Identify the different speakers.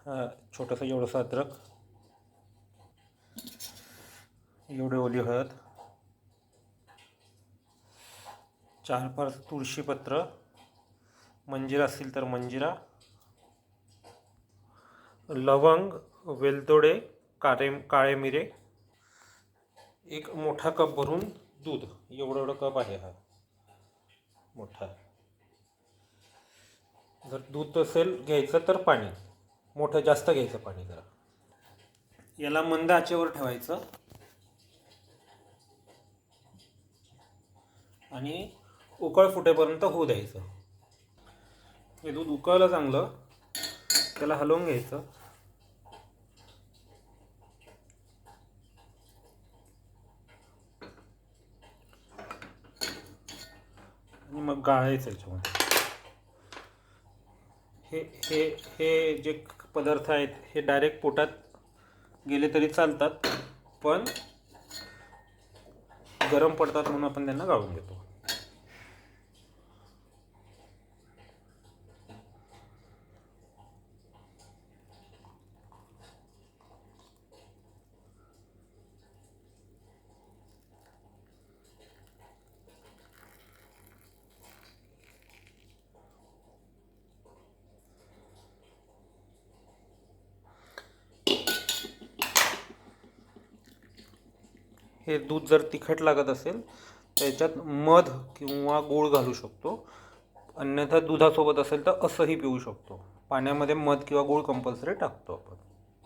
Speaker 1: छोटंसं एवढंसं अद्रक, एवढी ओली हळद, 4-5 तुळशीपत्र, मंजिरा असतील तर मंजिरा, लवंग, वेलदोडे, काळे मिरे, एक मोठा कप भरून दूध, एवढं कप आहे हा मोठा. जर दूध असेल घ्यायचं तर पाणी मोठं जास्त घ्यायचं पाणी जरा. याला मंद आचेवर ठेवायचं आणि उकळ फुटेपर्यंत होऊ द्यायचं. हे दूध उकळलं चांगलं, त्याला हलवून घ्यायचं. आणि मग गाळायचं याच्यामध्ये. हे हे हे जे पदार्थ आहेत हे डायरेक्ट पोटात गेले तरी चालतात, पण गरम पडतात म्हणून आपण त्यांना गाळून घेतो. हे दूध जर तिखट लागत असेल त्याच्यात मध किंवा गूळ घालू शकतो, अन्यथा दुधासोबत असेल तर असंही पिऊ शकतो. पाण्यामध्ये मध किंवा गूळ कंपल्सरी टाकतो आपण.